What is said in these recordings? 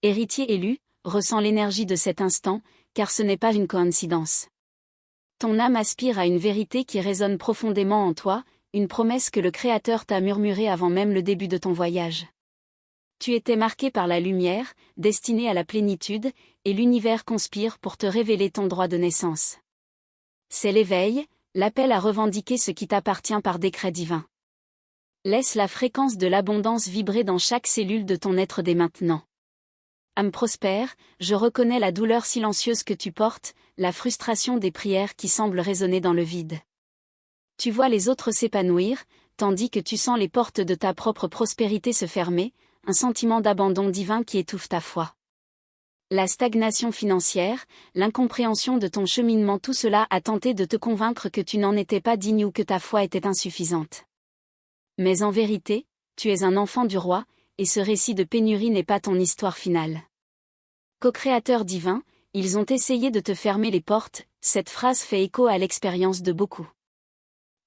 Héritier élu, ressens l'énergie de cet instant, car ce n'est pas une coïncidence. Ton âme aspire à une vérité qui résonne profondément en toi, une promesse que le Créateur t'a murmurée avant même le début de ton voyage. Tu étais marqué par la lumière, destiné à la plénitude, et l'univers conspire pour te révéler ton droit de naissance. C'est l'éveil, l'appel à revendiquer ce qui t'appartient par décret divin. Laisse la fréquence de l'abondance vibrer dans chaque cellule de ton être dès maintenant. Âme prospère, je reconnais la douleur silencieuse que tu portes, la frustration des prières qui semblent résonner dans le vide. Tu vois les autres s'épanouir, tandis que tu sens les portes de ta propre prospérité se fermer, un sentiment d'abandon divin qui étouffe ta foi. La stagnation financière, l'incompréhension de ton cheminement, tout cela a tenté de te convaincre que tu n'en étais pas digne ou que ta foi était insuffisante. Mais en vérité, tu es un enfant du roi, et ce récit de pénurie n'est pas ton histoire finale. Co-créateur divin, ils ont essayé de te fermer les portes, cette phrase fait écho à l'expérience de beaucoup.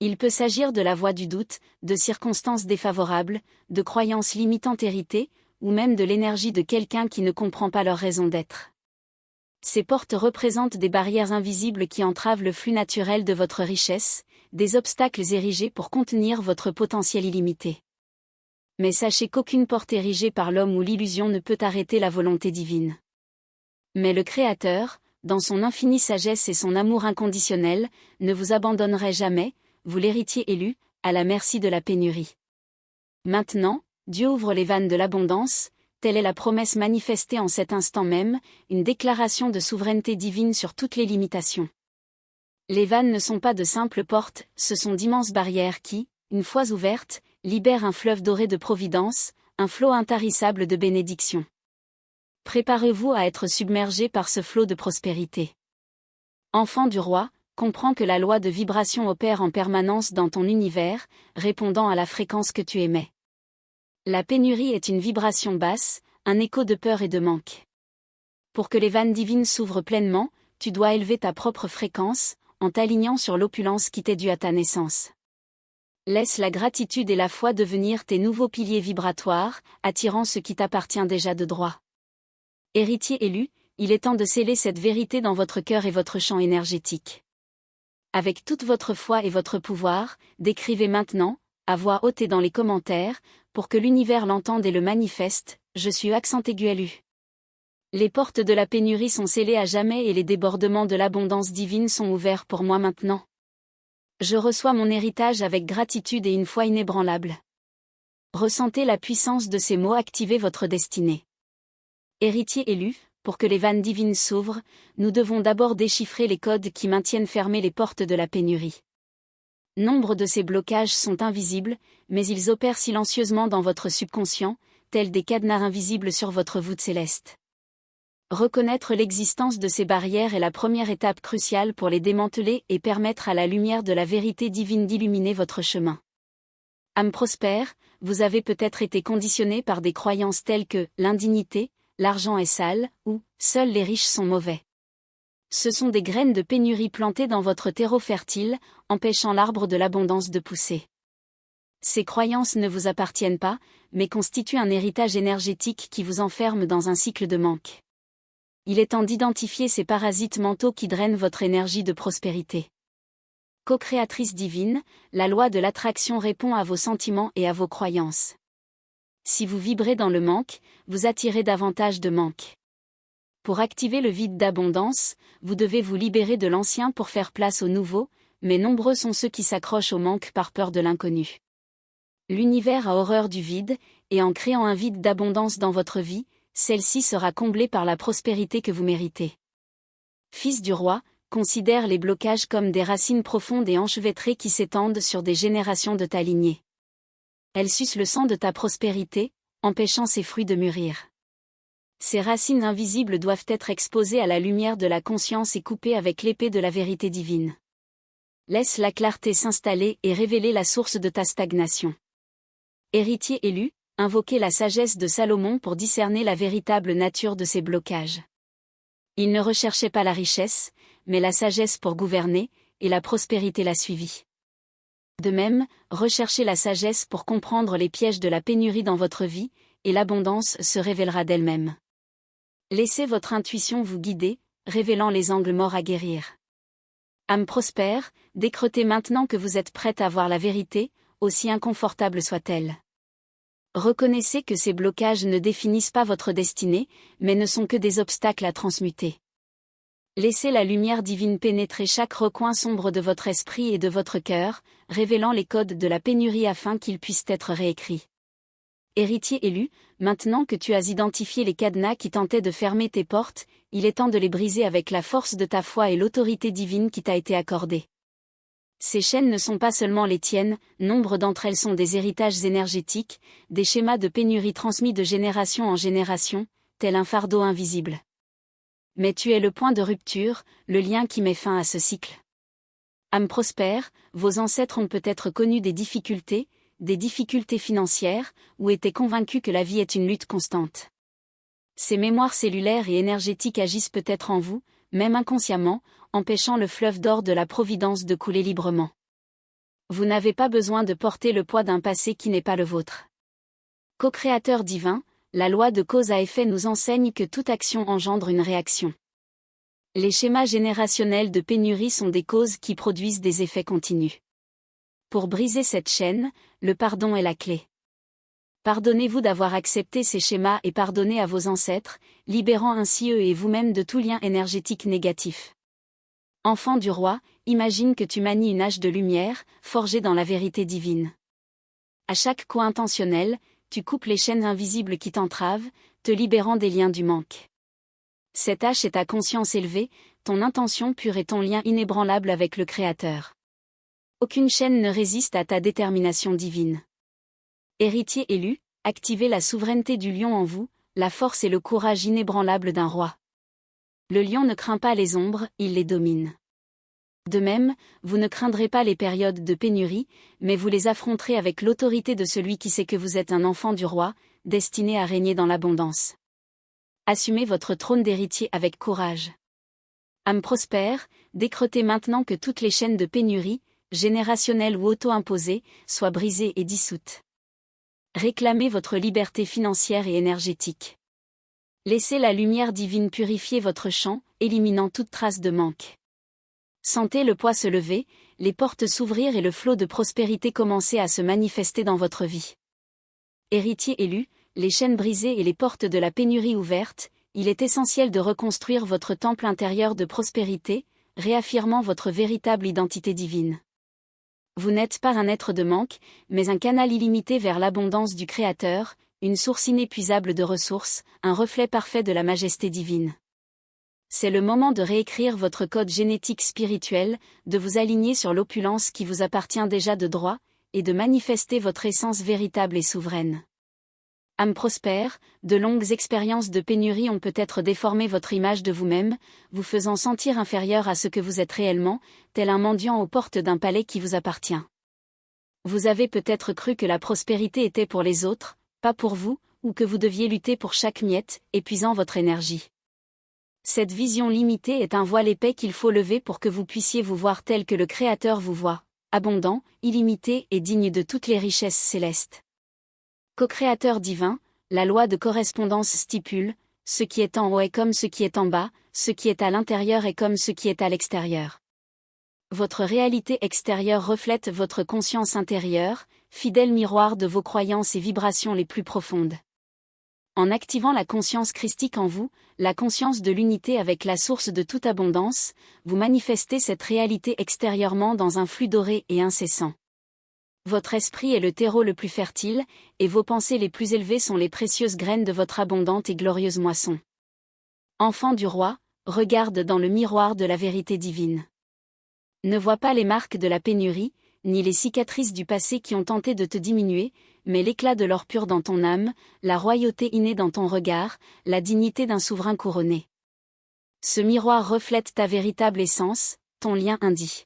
Il peut s'agir de la voix du doute, de circonstances défavorables, de croyances limitantes héritées, ou même de l'énergie de quelqu'un qui ne comprend pas leur raison d'être. Ces portes représentent des barrières invisibles qui entravent le flux naturel de votre richesse, des obstacles érigés pour contenir votre potentiel illimité. Mais sachez qu'aucune porte érigée par l'homme ou l'illusion ne peut arrêter la volonté divine. Mais le Créateur, dans son infinie sagesse et son amour inconditionnel, ne vous abandonnerait jamais, vous l'héritier élu, à la merci de la pénurie. Maintenant, Dieu ouvre les vannes de l'abondance, telle est la promesse manifestée en cet instant même, une déclaration de souveraineté divine sur toutes les limitations. Les vannes ne sont pas de simples portes, ce sont d'immenses barrières qui, une fois ouvertes, libèrent un fleuve doré de providence, un flot intarissable de bénédiction. Préparez-vous à être submergé par ce flot de prospérité. Enfant du roi, comprends que la loi de vibration opère en permanence dans ton univers, répondant à la fréquence que tu émets. La pénurie est une vibration basse, un écho de peur et de manque. Pour que les vannes divines s'ouvrent pleinement, tu dois élever ta propre fréquence, en t'alignant sur l'opulence qui t'est due à ta naissance. Laisse la gratitude et la foi devenir tes nouveaux piliers vibratoires, attirant ce qui t'appartient déjà de droit. Héritier élu, il est temps de sceller cette vérité dans votre cœur et votre champ énergétique. Avec toute votre foi et votre pouvoir, décrivez maintenant, à voix haute et dans les commentaires, pour que l'univers l'entende et le manifeste, je suis accent aigu élu. Les portes de la pénurie sont scellées à jamais et les débordements de l'abondance divine sont ouverts pour moi maintenant. Je reçois mon héritage avec gratitude et une foi inébranlable. Ressentez la puissance de ces mots, activez votre destinée. Héritier élu, pour que les vannes divines s'ouvrent, nous devons d'abord déchiffrer les codes qui maintiennent fermées les portes de la pénurie. Nombre de ces blocages sont invisibles, mais ils opèrent silencieusement dans votre subconscient, tels des cadenas invisibles sur votre voûte céleste. Reconnaître l'existence de ces barrières est la première étape cruciale pour les démanteler et permettre à la lumière de la vérité divine d'illuminer votre chemin. Âme prospère, vous avez peut-être été conditionné par des croyances telles que l'indignité, l'argent est sale, ou seuls les riches sont mauvais. Ce sont des graines de pénurie plantées dans votre terreau fertile, empêchant l'arbre de l'abondance de pousser. Ces croyances ne vous appartiennent pas, mais constituent un héritage énergétique qui vous enferme dans un cycle de manque. Il est temps d'identifier ces parasites mentaux qui drainent votre énergie de prospérité. Co-créatrice divine, la loi de l'attraction répond à vos sentiments et à vos croyances. Si vous vibrez dans le manque, vous attirez davantage de manque. Pour activer le vide d'abondance, vous devez vous libérer de l'ancien pour faire place au nouveau, mais nombreux sont ceux qui s'accrochent au manque par peur de l'inconnu. L'univers a horreur du vide, et en créant un vide d'abondance dans votre vie, celle-ci sera comblée par la prospérité que vous méritez. Fils du roi, considère les blocages comme des racines profondes et enchevêtrées qui s'étendent sur des générations de ta lignée. Elles sucent le sang de ta prospérité, empêchant ses fruits de mûrir. Ces racines invisibles doivent être exposées à la lumière de la conscience et coupées avec l'épée de la vérité divine. Laisse la clarté s'installer et révéler la source de ta stagnation. Héritier élu, invoquez la sagesse de Salomon pour discerner la véritable nature de ces blocages. Il ne recherchait pas la richesse, mais la sagesse pour gouverner, et la prospérité l'a suivi. De même, recherchez la sagesse pour comprendre les pièges de la pénurie dans votre vie, et l'abondance se révélera d'elle-même. Laissez votre intuition vous guider, révélant les angles morts à guérir. Âme prospère, décretez maintenant que vous êtes prête à voir la vérité, aussi inconfortable soit-elle. Reconnaissez que ces blocages ne définissent pas votre destinée, mais ne sont que des obstacles à transmuter. Laissez la lumière divine pénétrer chaque recoin sombre de votre esprit et de votre cœur, révélant les codes de la pénurie afin qu'ils puissent être réécrits. Héritier élu, maintenant que tu as identifié les cadenas qui tentaient de fermer tes portes, il est temps de les briser avec la force de ta foi et l'autorité divine qui t'a été accordée. Ces chaînes ne sont pas seulement les tiennes, nombre d'entre elles sont des héritages énergétiques, des schémas de pénurie transmis de génération en génération, tel un fardeau invisible. Mais tu es le point de rupture, le lien qui met fin à ce cycle. Âme prospère, vos ancêtres ont peut-être connu des difficultés financières, ou étaient convaincus que la vie est une lutte constante. Ces mémoires cellulaires et énergétiques agissent peut-être en vous, même inconsciemment, empêchant le fleuve d'or de la providence de couler librement. Vous n'avez pas besoin de porter le poids d'un passé qui n'est pas le vôtre. Co-créateur divin, la loi de cause à effet nous enseigne que toute action engendre une réaction. Les schémas générationnels de pénurie sont des causes qui produisent des effets continus. Pour briser cette chaîne, le pardon est la clé. Pardonnez-vous d'avoir accepté ces schémas et pardonnez à vos ancêtres, libérant ainsi eux et vous-même de tout lien énergétique négatif. Enfant du roi, imagine que tu manies une hache de lumière, forgée dans la vérité divine. À chaque coup intentionnel, tu coupes les chaînes invisibles qui t'entravent, te libérant des liens du manque. Cette hache est ta conscience élevée, ton intention pure et ton lien inébranlable avec le Créateur. Aucune chaîne ne résiste à ta détermination divine. Héritier élu, activez la souveraineté du lion en vous, la force et le courage inébranlable d'un roi. Le lion ne craint pas les ombres, il les domine. De même, vous ne craindrez pas les périodes de pénurie, mais vous les affronterez avec l'autorité de celui qui sait que vous êtes un enfant du roi, destiné à régner dans l'abondance. Assumez votre trône d'héritier avec courage. Âme prospère, décretez maintenant que toutes les chaînes de pénurie, générationnelles ou auto-imposées, soient brisées et dissoutes. Réclamez votre liberté financière et énergétique. Laissez la lumière divine purifier votre champ, éliminant toute trace de manque. Sentez le poids se lever, les portes s'ouvrir et le flot de prospérité commencer à se manifester dans votre vie. Héritier élu, les chaînes brisées et les portes de la pénurie ouvertes, il est essentiel de reconstruire votre temple intérieur de prospérité, réaffirmant votre véritable identité divine. Vous n'êtes pas un être de manque, mais un canal illimité vers l'abondance du Créateur, une source inépuisable de ressources, un reflet parfait de la majesté divine. C'est le moment de réécrire votre code génétique spirituel, de vous aligner sur l'opulence qui vous appartient déjà de droit, et de manifester votre essence véritable et souveraine. Âme prospère, de longues expériences de pénurie ont peut-être déformé votre image de vous-même, vous faisant sentir inférieur à ce que vous êtes réellement, tel un mendiant aux portes d'un palais qui vous appartient. Vous avez peut-être cru que la prospérité était pour les autres, pas pour vous, ou que vous deviez lutter pour chaque miette, épuisant votre énergie. Cette vision limitée est un voile épais qu'il faut lever pour que vous puissiez vous voir tel que le Créateur vous voit, abondant, illimité et digne de toutes les richesses célestes. Co-créateur divin, la loi de correspondance stipule, ce qui est en haut est comme ce qui est en bas, ce qui est à l'intérieur est comme ce qui est à l'extérieur. Votre réalité extérieure reflète votre conscience intérieure, fidèle miroir de vos croyances et vibrations les plus profondes. En activant la conscience christique en vous, la conscience de l'unité avec la source de toute abondance, vous manifestez cette réalité extérieurement dans un flux doré et incessant. Votre esprit est le terreau le plus fertile, et vos pensées les plus élevées sont les précieuses graines de votre abondante et glorieuse moisson. Enfant du roi, regarde dans le miroir de la vérité divine. Ne vois pas les marques de la pénurie, ni les cicatrices du passé qui ont tenté de te diminuer, mais l'éclat de l'or pur dans ton âme, la royauté innée dans ton regard, la dignité d'un souverain couronné. Ce miroir reflète ta véritable essence, ton lien indie.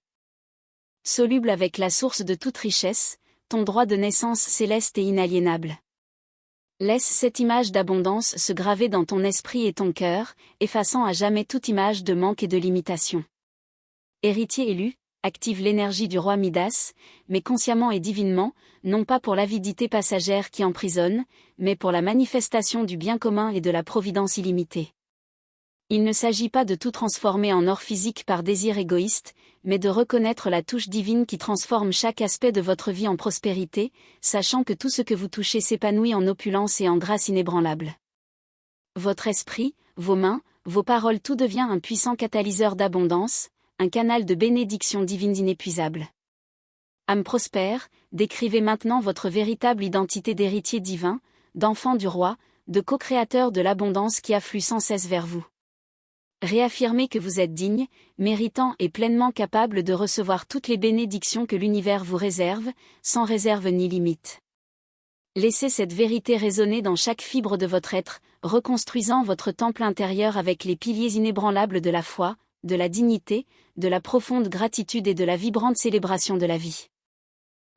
Soluble avec la source de toute richesse, ton droit de naissance céleste et inaliénable. Laisse cette image d'abondance se graver dans ton esprit et ton cœur, effaçant à jamais toute image de manque et de limitation. Héritier élu, active l'énergie du roi Midas, mais consciemment et divinement, non pas pour l'avidité passagère qui emprisonne, mais pour la manifestation du bien commun et de la providence illimitée. Il ne s'agit pas de tout transformer en or physique par désir égoïste, mais de reconnaître la touche divine qui transforme chaque aspect de votre vie en prospérité, sachant que tout ce que vous touchez s'épanouit en opulence et en grâce inébranlable. Votre esprit, vos mains, vos paroles, tout devient un puissant catalyseur d'abondance, un canal de bénédictions divines inépuisables. Âme prospère, décrivez maintenant votre véritable identité d'héritier divin, d'enfant du roi, de co-créateur de l'abondance qui afflue sans cesse vers vous. Réaffirmez que vous êtes digne, méritant et pleinement capable de recevoir toutes les bénédictions que l'univers vous réserve, sans réserve ni limite. Laissez cette vérité résonner dans chaque fibre de votre être, reconstruisant votre temple intérieur avec les piliers inébranlables de la foi, de la dignité, de la profonde gratitude et de la vibrante célébration de la vie.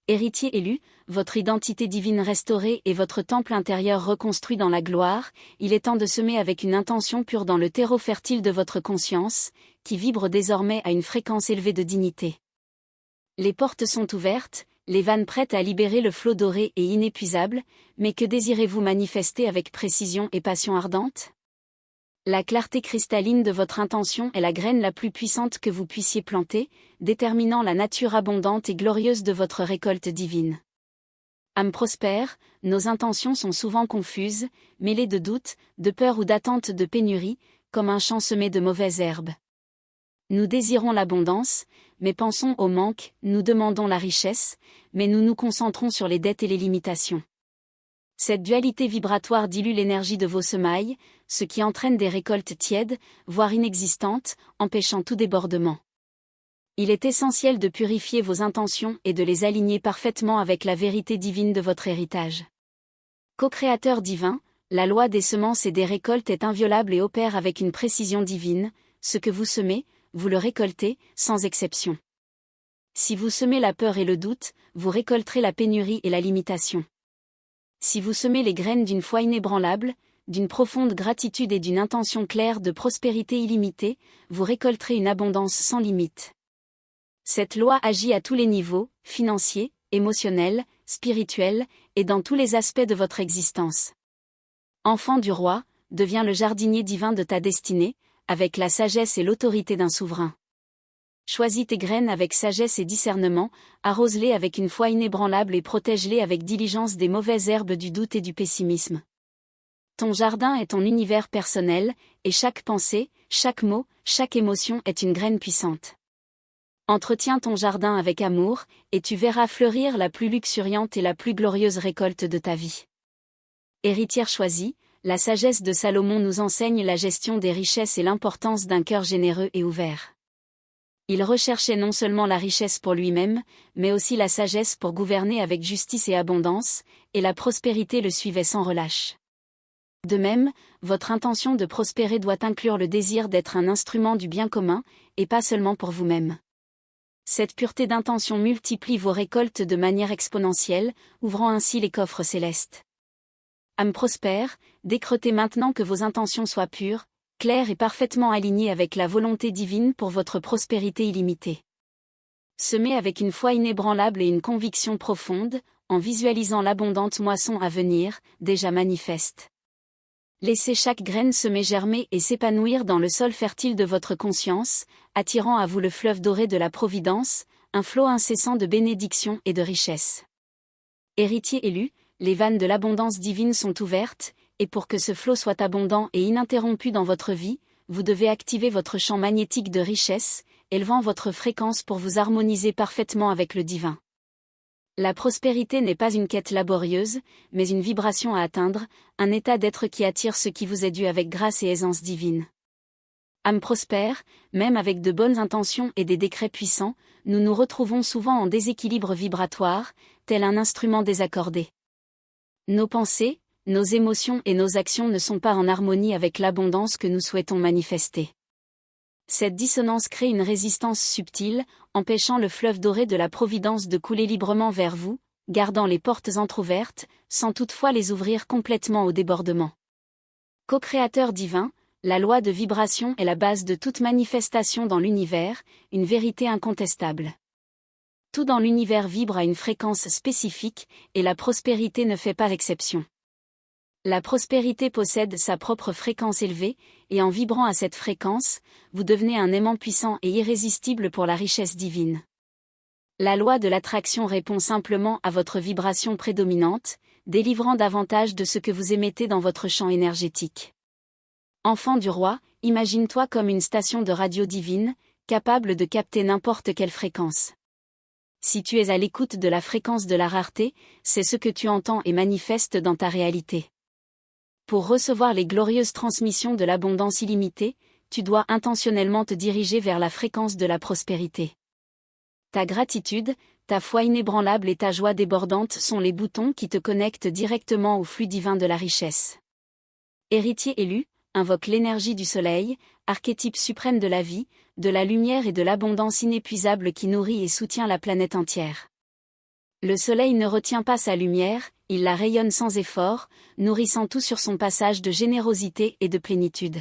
Héritier élu, votre identité divine restaurée et votre temple intérieur reconstruit dans la gloire, il est temps de semer avec une intention pure dans le terreau fertile de votre conscience, qui vibre désormais à une fréquence élevée de dignité. Les portes sont ouvertes, les vannes prêtes à libérer le flot doré et inépuisable, mais que désirez-vous manifester avec précision et passion ardente ? La clarté cristalline de votre intention est la graine la plus puissante que vous puissiez planter, déterminant la nature abondante et glorieuse de votre récolte divine. Âme prospère, nos intentions sont souvent confuses, mêlées de doutes, de peur ou d'attente de pénurie, comme un champ semé de mauvaises herbes. Nous désirons l'abondance, mais pensons au manque, nous demandons la richesse, mais nous nous concentrons sur les dettes et les limitations. Cette dualité vibratoire dilue l'énergie de vos semailles, ce qui entraîne des récoltes tièdes, voire inexistantes, empêchant tout débordement. Il est essentiel de purifier vos intentions et de les aligner parfaitement avec la vérité divine de votre héritage. Co-créateur divin, la loi des semences et des récoltes est inviolable et opère avec une précision divine, ce que vous semez, vous le récoltez, sans exception. Si vous semez la peur et le doute, vous récolterez la pénurie et la limitation. Si vous semez les graines d'une foi inébranlable, d'une profonde gratitude et d'une intention claire de prospérité illimitée, vous récolterez une abondance sans limite. Cette loi agit à tous les niveaux, financiers, émotionnels, spirituels, et dans tous les aspects de votre existence. Enfant du roi, deviens le jardinier divin de ta destinée, avec la sagesse et l'autorité d'un souverain. Choisis tes graines avec sagesse et discernement, arrose-les avec une foi inébranlable et protège-les avec diligence des mauvaises herbes du doute et du pessimisme. Ton jardin est ton univers personnel, et chaque pensée, chaque mot, chaque émotion est une graine puissante. Entretiens ton jardin avec amour, et tu verras fleurir la plus luxuriante et la plus glorieuse récolte de ta vie. Héritière choisie, la sagesse de Salomon nous enseigne la gestion des richesses et l'importance d'un cœur généreux et ouvert. Il recherchait non seulement la richesse pour lui-même, mais aussi la sagesse pour gouverner avec justice et abondance, et la prospérité le suivait sans relâche. De même, votre intention de prospérer doit inclure le désir d'être un instrument du bien commun, et pas seulement pour vous-même. Cette pureté d'intention multiplie vos récoltes de manière exponentielle, ouvrant ainsi les coffres célestes. Âme prospère, décretez maintenant que vos intentions soient pures, claires et parfaitement alignées avec la volonté divine pour votre prospérité illimitée. Semez avec une foi inébranlable et une conviction profonde, en visualisant l'abondante moisson à venir, déjà manifeste. Laissez chaque graine semer germer et s'épanouir dans le sol fertile de votre conscience, attirant à vous le fleuve doré de la providence, un flot incessant de bénédictions et de richesses. Héritier élu, les vannes de l'abondance divine sont ouvertes, et pour que ce flot soit abondant et ininterrompu dans votre vie, vous devez activer votre champ magnétique de richesse, élevant votre fréquence pour vous harmoniser parfaitement avec le divin. La prospérité n'est pas une quête laborieuse, mais une vibration à atteindre, un état d'être qui attire ce qui vous est dû avec grâce et aisance divine. Âme prospère, même avec de bonnes intentions et des décrets puissants, nous nous retrouvons souvent en déséquilibre vibratoire, tel un instrument désaccordé. Nos pensées, nos émotions et nos actions ne sont pas en harmonie avec l'abondance que nous souhaitons manifester. Cette dissonance crée une résistance subtile, empêchant le fleuve doré de la providence de couler librement vers vous, gardant les portes entr'ouvertes, sans toutefois les ouvrir complètement au débordement. Co-créateur divin, la loi de vibration est la base de toute manifestation dans l'univers, une vérité incontestable. Tout dans l'univers vibre à une fréquence spécifique, et la prospérité ne fait pas exception. La prospérité possède sa propre fréquence élevée, et en vibrant à cette fréquence, vous devenez un aimant puissant et irrésistible pour la richesse divine. La loi de l'attraction répond simplement à votre vibration prédominante, délivrant davantage de ce que vous émettez dans votre champ énergétique. Enfant du roi, imagine-toi comme une station de radio divine, capable de capter n'importe quelle fréquence. Si tu es à l'écoute de la fréquence de la rareté, c'est ce que tu entends et manifestes dans ta réalité. Pour recevoir les glorieuses transmissions de l'abondance illimitée, tu dois intentionnellement te diriger vers la fréquence de la prospérité. Ta gratitude, ta foi inébranlable et ta joie débordante sont les boutons qui te connectent directement au flux divin de la richesse. Héritier élu, invoque l'énergie du soleil, archétype suprême de la vie, de la lumière et de l'abondance inépuisable qui nourrit et soutient la planète entière. Le soleil ne retient pas sa lumière, il la rayonne sans effort, nourrissant tout sur son passage de générosité et de plénitude.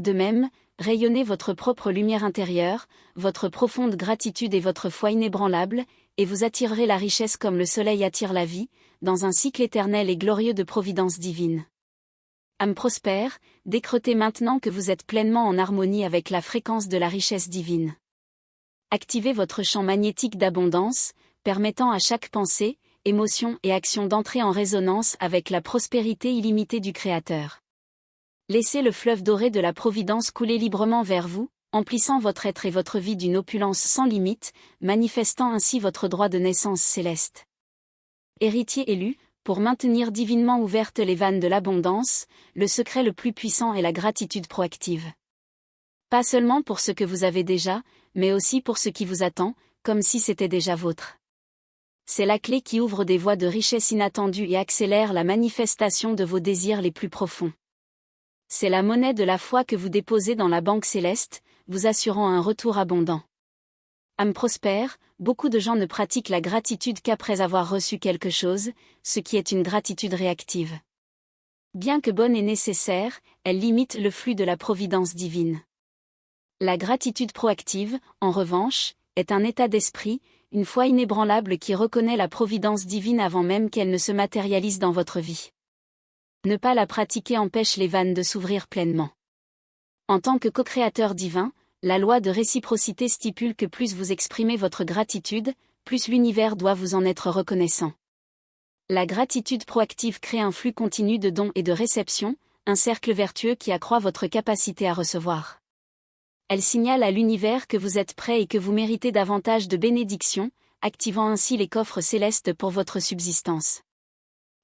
De même, rayonnez votre propre lumière intérieure, votre profonde gratitude et votre foi inébranlable, et vous attirerez la richesse comme le soleil attire la vie, dans un cycle éternel et glorieux de providence divine. Âme prospère, décretez maintenant que vous êtes pleinement en harmonie avec la fréquence de la richesse divine. Activez votre champ magnétique d'abondance, permettant à chaque pensée, émotion et action d'entrer en résonance avec la prospérité illimitée du Créateur. Laissez le fleuve doré de la providence couler librement vers vous, emplissant votre être et votre vie d'une opulence sans limite, manifestant ainsi votre droit de naissance céleste. Héritier élu, pour maintenir divinement ouvertes les vannes de l'abondance, le secret le plus puissant est la gratitude proactive. Pas seulement pour ce que vous avez déjà, mais aussi pour ce qui vous attend, comme si c'était déjà vôtre. C'est la clé qui ouvre des voies de richesse inattendues et accélère la manifestation de vos désirs les plus profonds. C'est la monnaie de la foi que vous déposez dans la banque céleste, vous assurant un retour abondant. Âme prospère, beaucoup de gens ne pratiquent la gratitude qu'après avoir reçu quelque chose, ce qui est une gratitude réactive. Bien que bonne et nécessaire, elle limite le flux de la providence divine. La gratitude proactive, en revanche, est un état d'esprit, une foi inébranlable qui reconnaît la providence divine avant même qu'elle ne se matérialise dans votre vie. Ne pas la pratiquer empêche les vannes de s'ouvrir pleinement. En tant que co-créateur divin, la loi de réciprocité stipule que plus vous exprimez votre gratitude, plus l'univers doit vous en être reconnaissant. La gratitude proactive crée un flux continu de dons et de réceptions, un cercle vertueux qui accroît votre capacité à recevoir. Elle signale à l'univers que vous êtes prêt et que vous méritez davantage de bénédictions, activant ainsi les coffres célestes pour votre subsistance.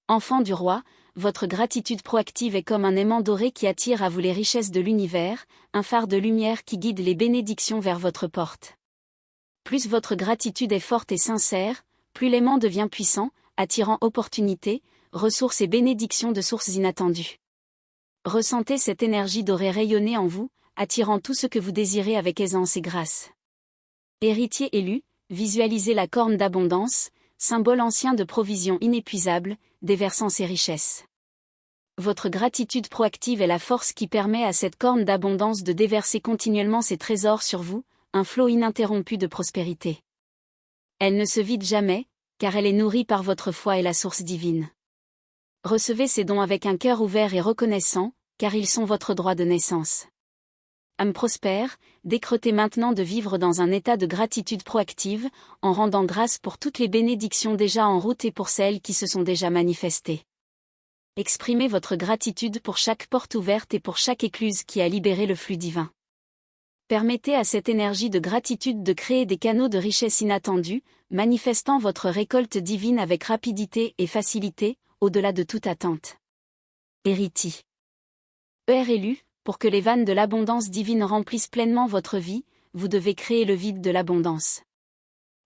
Enfant du roi, votre gratitude proactive est comme un aimant doré qui attire à vous les richesses de l'univers, un phare de lumière qui guide les bénédictions vers votre porte. Plus votre gratitude est forte et sincère, plus l'aimant devient puissant, attirant opportunités, ressources et bénédictions de sources inattendues. Ressentez cette énergie dorée rayonner en vous, attirant tout ce que vous désirez avec aisance et grâce. Héritier élu, visualisez la corne d'abondance, symbole ancien de provision inépuisable, déversant ses richesses. Votre gratitude proactive est la force qui permet à cette corne d'abondance de déverser continuellement ses trésors sur vous, un flot ininterrompu de prospérité. Elle ne se vide jamais, car elle est nourrie par votre foi et la source divine. Recevez ces dons avec un cœur ouvert et reconnaissant, car ils sont votre droit de naissance. Âme prospère, décretez maintenant de vivre dans un état de gratitude proactive, en rendant grâce pour toutes les bénédictions déjà en route et pour celles qui se sont déjà manifestées. Exprimez votre gratitude pour chaque porte ouverte et pour chaque écluse qui a libéré le flux divin. Permettez à cette énergie de gratitude de créer des canaux de richesse inattendus, manifestant votre récolte divine avec rapidité et facilité, au-delà de toute attente. Héritier élu, pour que les vannes de l'abondance divine remplissent pleinement votre vie, vous devez créer le vide de l'abondance.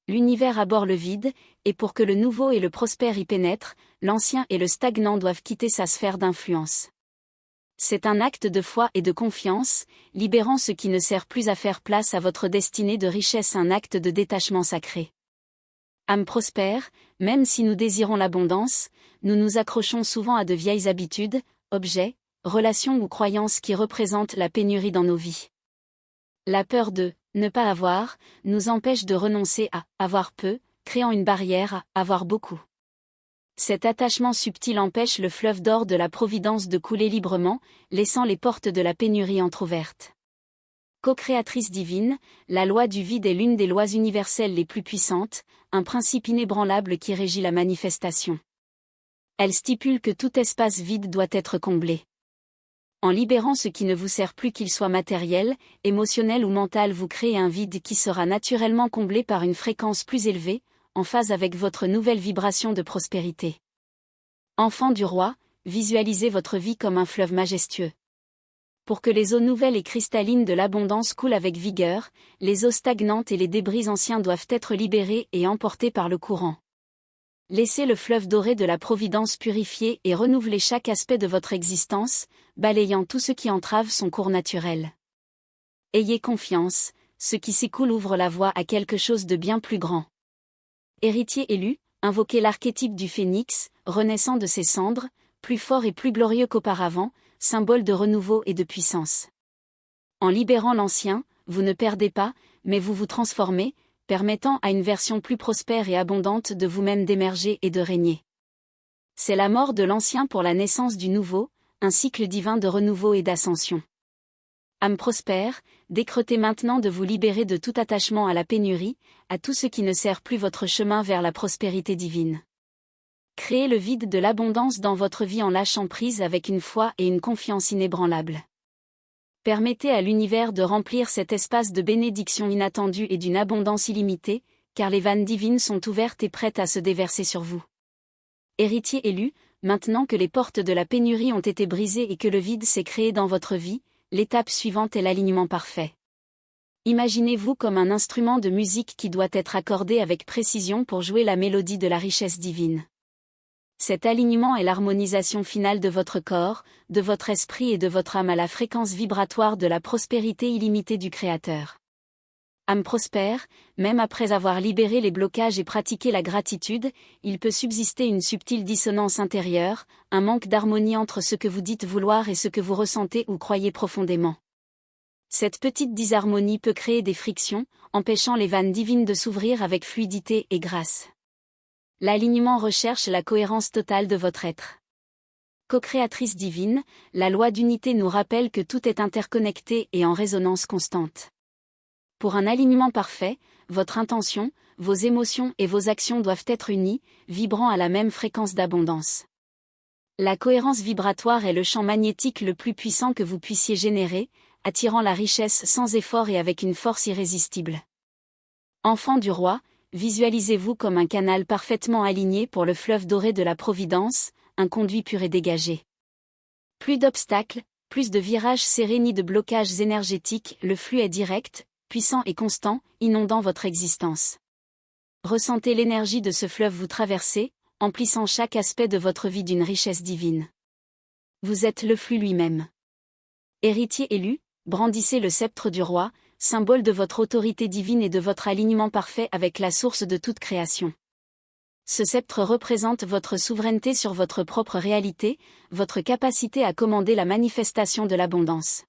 L'univers abhorre le vide, et pour que le nouveau et le prospère y pénètrent, l'ancien et le stagnant doivent quitter sa sphère d'influence. C'est un acte de foi et de confiance, libérant ce qui ne sert plus à faire place à votre destinée de richesse, un acte de détachement sacré. Âme prospère, même si nous désirons l'abondance, nous nous accrochons souvent à de vieilles habitudes, objets, relations ou croyances qui représentent la pénurie dans nos vies. La peur de ne pas avoir nous empêche de renoncer à avoir peu, créant une barrière à avoir beaucoup. Cet attachement subtil empêche le fleuve d'or de la providence de couler librement, laissant les portes de la pénurie entr'ouvertes. Co-créatrice divine, la loi du vide est l'une des lois universelles les plus puissantes, un principe inébranlable qui régit la manifestation. Elle stipule que tout espace vide doit être comblé. En libérant ce qui ne vous sert plus, qu'il soit matériel, émotionnel ou mental, vous créez un vide qui sera naturellement comblé par une fréquence plus élevée, en phase avec votre nouvelle vibration de prospérité. Enfant du roi, visualisez votre vie comme un fleuve majestueux. Pour que les eaux nouvelles et cristallines de l'abondance coulent avec vigueur, les eaux stagnantes et les débris anciens doivent être libérés et emportés par le courant. Laissez le fleuve doré de la providence purifier et renouveler chaque aspect de votre existence, balayant tout ce qui entrave son cours naturel. Ayez confiance, ce qui s'écoule ouvre la voie à quelque chose de bien plus grand. Héritier élu, invoquez l'archétype du phénix, renaissant de ses cendres, plus fort et plus glorieux qu'auparavant, symbole de renouveau et de puissance. En libérant l'ancien, vous ne perdez pas, mais vous vous transformez, permettant à une version plus prospère et abondante de vous-même d'émerger et de régner. C'est la mort de l'ancien pour la naissance du nouveau, un cycle divin de renouveau et d'ascension. Âme prospère, décretez maintenant de vous libérer de tout attachement à la pénurie, à tout ce qui ne sert plus votre chemin vers la prospérité divine. Créez le vide de l'abondance dans votre vie en lâchant prise avec une foi et une confiance inébranlables. Permettez à l'univers de remplir cet espace de bénédictions inattendues et d'une abondance illimitée, car les vannes divines sont ouvertes et prêtes à se déverser sur vous. Héritier élu, maintenant que les portes de la pénurie ont été brisées et que le vide s'est créé dans votre vie, l'étape suivante est l'alignement parfait. Imaginez-vous comme un instrument de musique qui doit être accordé avec précision pour jouer la mélodie de la richesse divine. Cet alignement est l'harmonisation finale de votre corps, de votre esprit et de votre âme à la fréquence vibratoire de la prospérité illimitée du Créateur. Âme prospère, même après avoir libéré les blocages et pratiqué la gratitude, il peut subsister une subtile dissonance intérieure, un manque d'harmonie entre ce que vous dites vouloir et ce que vous ressentez ou croyez profondément. Cette petite disharmonie peut créer des frictions, empêchant les vannes divines de s'ouvrir avec fluidité et grâce. L'alignement recherche la cohérence totale de votre être. Co-créatrice divine, la loi d'unité nous rappelle que tout est interconnecté et en résonance constante. Pour un alignement parfait, votre intention, vos émotions et vos actions doivent être unies, vibrant à la même fréquence d'abondance. La cohérence vibratoire est le champ magnétique le plus puissant que vous puissiez générer, attirant la richesse sans effort et avec une force irrésistible. Enfant du roi, visualisez-vous comme un canal parfaitement aligné pour le fleuve doré de la providence, un conduit pur et dégagé. Plus d'obstacles, plus de virages serrés ni de blocages énergétiques, le flux est direct, puissant et constant, inondant votre existence. Ressentez l'énergie de ce fleuve vous traverser, emplissant chaque aspect de votre vie d'une richesse divine. Vous êtes le flux lui-même. Héritier élu, brandissez le sceptre du roi, symbole de votre autorité divine et de votre alignement parfait avec la source de toute création. Ce sceptre représente votre souveraineté sur votre propre réalité, votre capacité à commander la manifestation de l'abondance.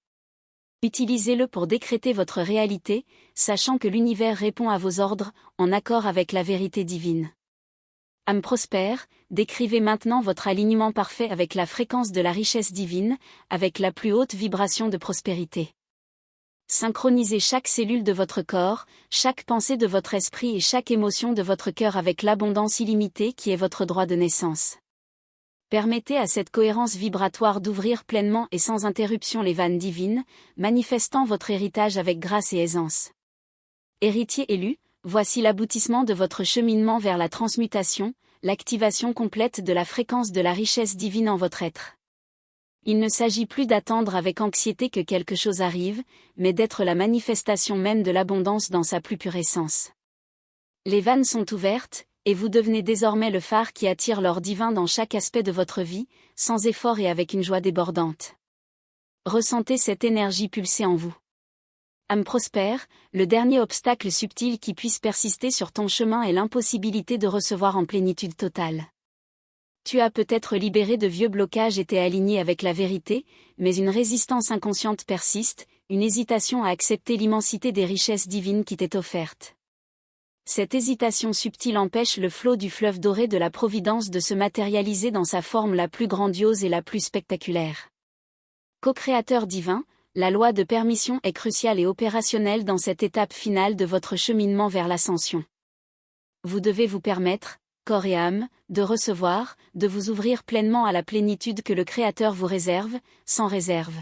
Utilisez-le pour décréter votre réalité, sachant que l'univers répond à vos ordres, en accord avec la vérité divine. Âme prospère, décrivez maintenant votre alignement parfait avec la fréquence de la richesse divine, avec la plus haute vibration de prospérité. Synchronisez chaque cellule de votre corps, chaque pensée de votre esprit et chaque émotion de votre cœur avec l'abondance illimitée qui est votre droit de naissance. Permettez à cette cohérence vibratoire d'ouvrir pleinement et sans interruption les vannes divines, manifestant votre héritage avec grâce et aisance. Héritier élu, voici l'aboutissement de votre cheminement vers la transmutation, l'activation complète de la fréquence de la richesse divine en votre être. Il ne s'agit plus d'attendre avec anxiété que quelque chose arrive, mais d'être la manifestation même de l'abondance dans sa plus pure essence. Les vannes sont ouvertes, et vous devenez désormais le phare qui attire l'or divin dans chaque aspect de votre vie, sans effort et avec une joie débordante. Ressentez cette énergie pulser en vous. Âme prospère, le dernier obstacle subtil qui puisse persister sur ton chemin est l'impossibilité de recevoir en plénitude totale. Tu as peut-être libéré de vieux blocages et t'es aligné avec la vérité, mais une résistance inconsciente persiste, une hésitation à accepter l'immensité des richesses divines qui t'est offerte. Cette hésitation subtile empêche le flot du fleuve doré de la Providence de se matérialiser dans sa forme la plus grandiose et la plus spectaculaire. Co-créateur divin, la loi de permission est cruciale et opérationnelle dans cette étape finale de votre cheminement vers l'ascension. Vous devez vous permettre, corps et âme, de recevoir, de vous ouvrir pleinement à la plénitude que le Créateur vous réserve, sans réserve.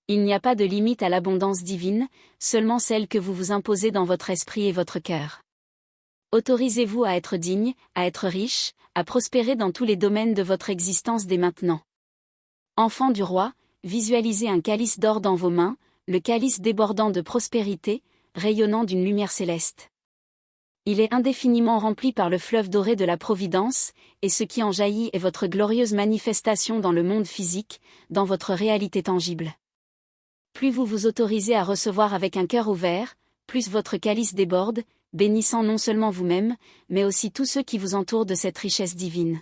Il n'y a pas de limite à l'abondance divine, seulement celle que vous vous imposez dans votre esprit et votre cœur. Autorisez-vous à être digne, à être riche, à prospérer dans tous les domaines de votre existence dès maintenant. Enfant du roi, visualisez un calice d'or dans vos mains, le calice débordant de prospérité, rayonnant d'une lumière céleste. Il est indéfiniment rempli par le fleuve doré de la Providence, et ce qui en jaillit est votre glorieuse manifestation dans le monde physique, dans votre réalité tangible. Plus vous vous autorisez à recevoir avec un cœur ouvert, plus votre calice déborde, bénissant non seulement vous-même, mais aussi tous ceux qui vous entourent de cette richesse divine.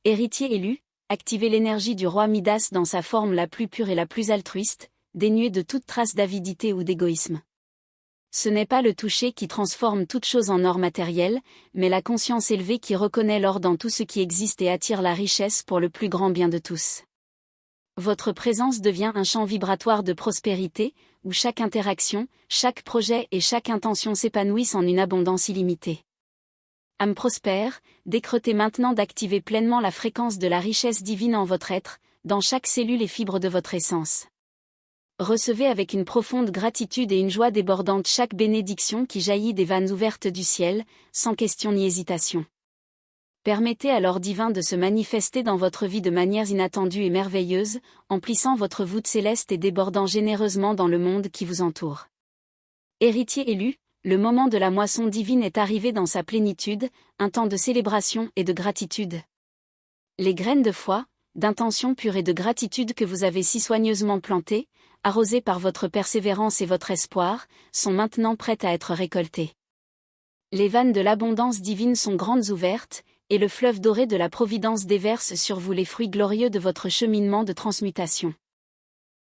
Héritier élu, activez l'énergie du roi Midas dans sa forme la plus pure et la plus altruiste, dénuée de toute trace d'avidité ou d'égoïsme. Ce n'est pas le toucher qui transforme toute chose en or matériel, mais la conscience élevée qui reconnaît l'or dans tout ce qui existe et attire la richesse pour le plus grand bien de tous. Votre présence devient un champ vibratoire de prospérité, où chaque interaction, chaque projet et chaque intention s'épanouissent en une abondance illimitée. Âme prospère, décretez maintenant d'activer pleinement la fréquence de la richesse divine en votre être, dans chaque cellule et fibre de votre essence. Recevez avec une profonde gratitude et une joie débordante chaque bénédiction qui jaillit des vannes ouvertes du ciel, sans question ni hésitation. Permettez à l'or divin de se manifester dans votre vie de manières inattendues et merveilleuses, emplissant votre voûte céleste et débordant généreusement dans le monde qui vous entoure. Héritier élu, le moment de la moisson divine est arrivé dans sa plénitude, un temps de célébration et de gratitude. Les graines de foi, d'intention pure et de gratitude que vous avez si soigneusement plantées, arrosées par votre persévérance et votre espoir, sont maintenant prêtes à être récoltées. Les vannes de l'abondance divine sont grandes ouvertes, et le fleuve doré de la Providence déverse sur vous les fruits glorieux de votre cheminement de transmutation.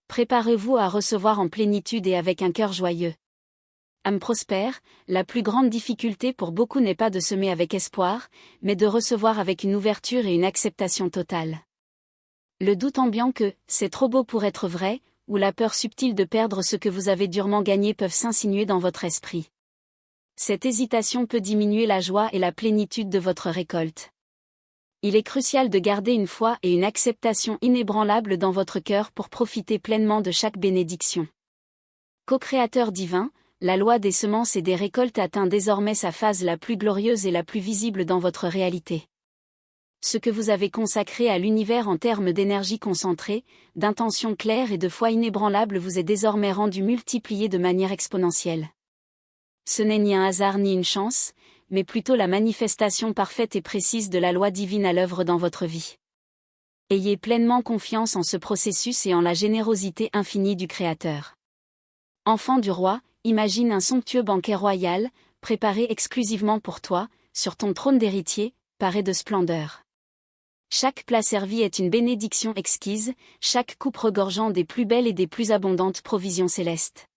Préparez-vous à recevoir en plénitude et avec un cœur joyeux. Âme prospère, la plus grande difficulté pour beaucoup n'est pas de semer avec espoir, mais de recevoir avec une ouverture et une acceptation totale. Le doute ambiant que « c'est trop beau pour être vrai » ou la peur subtile de perdre ce que vous avez durement gagné peuvent s'insinuer dans votre esprit. Cette hésitation peut diminuer la joie et la plénitude de votre récolte. Il est crucial de garder une foi et une acceptation inébranlables dans votre cœur pour profiter pleinement de chaque bénédiction. Co-créateur divin, la loi des semences et des récoltes atteint désormais sa phase la plus glorieuse et la plus visible dans votre réalité. Ce que vous avez consacré à l'univers en termes d'énergie concentrée, d'intention claire et de foi inébranlable vous est désormais rendu multiplié de manière exponentielle. Ce n'est ni un hasard ni une chance, mais plutôt la manifestation parfaite et précise de la loi divine à l'œuvre dans votre vie. Ayez pleinement confiance en ce processus et en la générosité infinie du Créateur. Enfant du roi, imagine un somptueux banquet royal, préparé exclusivement pour toi, sur ton trône d'héritier, paré de splendeur. Chaque plat servi est une bénédiction exquise, chaque coupe regorgeant des plus belles et des plus abondantes provisions célestes.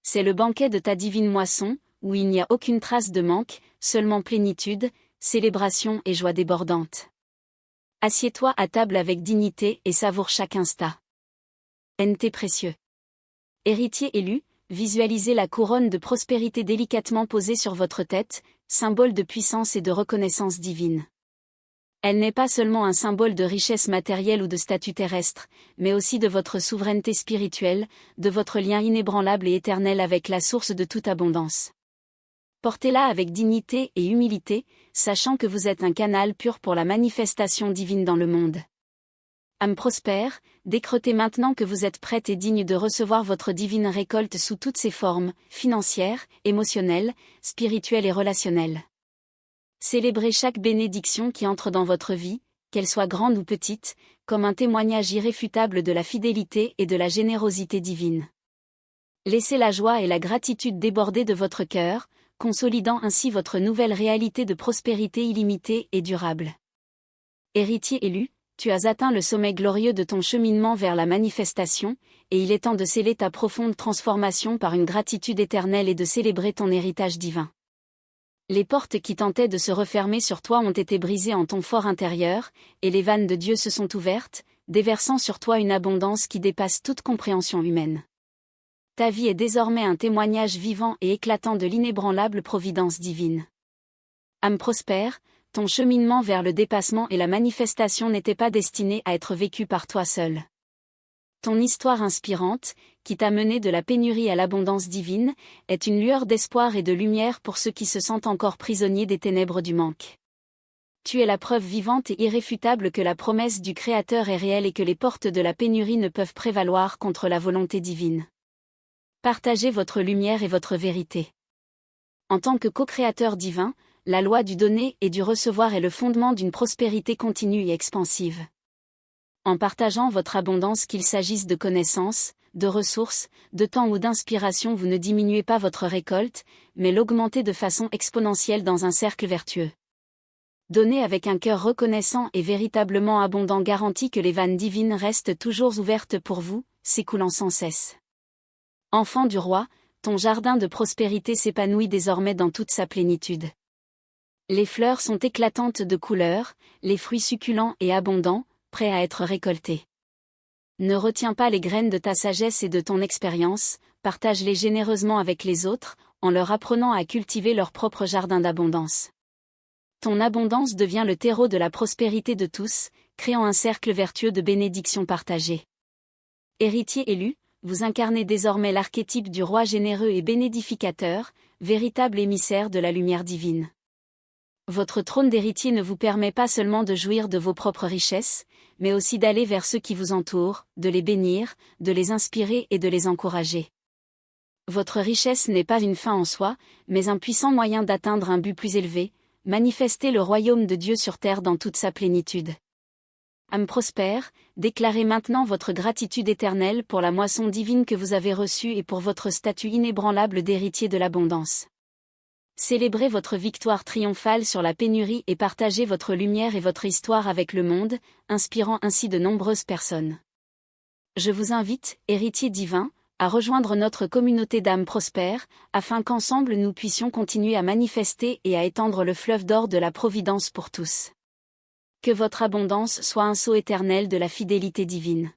C'est le banquet de ta divine moisson, où il n'y a aucune trace de manque, seulement plénitude, célébration et joie débordante. Assieds-toi à table avec dignité et savoure chaque instant. NT précieux. Héritier élu, visualisez la couronne de prospérité délicatement posée sur votre tête, symbole de puissance et de reconnaissance divine. Elle n'est pas seulement un symbole de richesse matérielle ou de statut terrestre, mais aussi de votre souveraineté spirituelle, de votre lien inébranlable et éternel avec la source de toute abondance. Portez-la avec dignité et humilité, sachant que vous êtes un canal pur pour la manifestation divine dans le monde. Âme prospère, décretez maintenant que vous êtes prête et digne de recevoir votre divine récolte sous toutes ses formes, financières, émotionnelles, spirituelles et relationnelles. Célébrez chaque bénédiction qui entre dans votre vie, qu'elle soit grande ou petite, comme un témoignage irréfutable de la fidélité et de la générosité divine. Laissez la joie et la gratitude déborder de votre cœur, consolidant ainsi votre nouvelle réalité de prospérité illimitée et durable. Héritier élu, tu as atteint le sommet glorieux de ton cheminement vers la manifestation, et il est temps de sceller ta profonde transformation par une gratitude éternelle et de célébrer ton héritage divin. Les portes qui tentaient de se refermer sur toi ont été brisées en ton fort intérieur, et les vannes de Dieu se sont ouvertes, déversant sur toi une abondance qui dépasse toute compréhension humaine. Ta vie est désormais un témoignage vivant et éclatant de l'inébranlable providence divine. Âme prospère, ton cheminement vers le dépassement et la manifestation n'était pas destiné à être vécu par toi seul. Ton histoire inspirante, qui t'a mené de la pénurie à l'abondance divine, est une lueur d'espoir et de lumière pour ceux qui se sentent encore prisonniers des ténèbres du manque. Tu es la preuve vivante et irréfutable que la promesse du Créateur est réelle et que les portes de la pénurie ne peuvent prévaloir contre la volonté divine. Partagez votre lumière et votre vérité. En tant que co-créateur divin, la loi du donner et du recevoir est le fondement d'une prospérité continue et expansive. En partageant votre abondance, qu'il s'agisse de connaissances, de ressources, de temps ou d'inspiration, vous ne diminuez pas votre récolte, mais l'augmentez de façon exponentielle dans un cercle vertueux. Donner avec un cœur reconnaissant et véritablement abondant garantit que les vannes divines restent toujours ouvertes pour vous, s'écoulant sans cesse. Enfant du roi, ton jardin de prospérité s'épanouit désormais dans toute sa plénitude. Les fleurs sont éclatantes de couleurs, les fruits succulents et abondants, prêts à être récoltés. Ne retiens pas les graines de ta sagesse et de ton expérience, partage-les généreusement avec les autres, en leur apprenant à cultiver leur propre jardin d'abondance. Ton abondance devient le terreau de la prospérité de tous, créant un cercle vertueux de bénédictions partagées. Héritier élu, vous incarnez désormais l'archétype du roi généreux et bénédificateur, véritable émissaire de la lumière divine. Votre trône d'héritier ne vous permet pas seulement de jouir de vos propres richesses, mais aussi d'aller vers ceux qui vous entourent, de les bénir, de les inspirer et de les encourager. Votre richesse n'est pas une fin en soi, mais un puissant moyen d'atteindre un but plus élevé, manifester le royaume de Dieu sur terre dans toute sa plénitude. Âme prospère, déclarez maintenant votre gratitude éternelle pour la moisson divine que vous avez reçue et pour votre statut inébranlable d'héritier de l'abondance. Célébrez votre victoire triomphale sur la pénurie et partagez votre lumière et votre histoire avec le monde, inspirant ainsi de nombreuses personnes. Je vous invite, héritiers divins, à rejoindre notre communauté d'âmes prospères, afin qu'ensemble nous puissions continuer à manifester et à étendre le fleuve d'or de la providence pour tous. Que votre abondance soit un sceau éternel de la fidélité divine.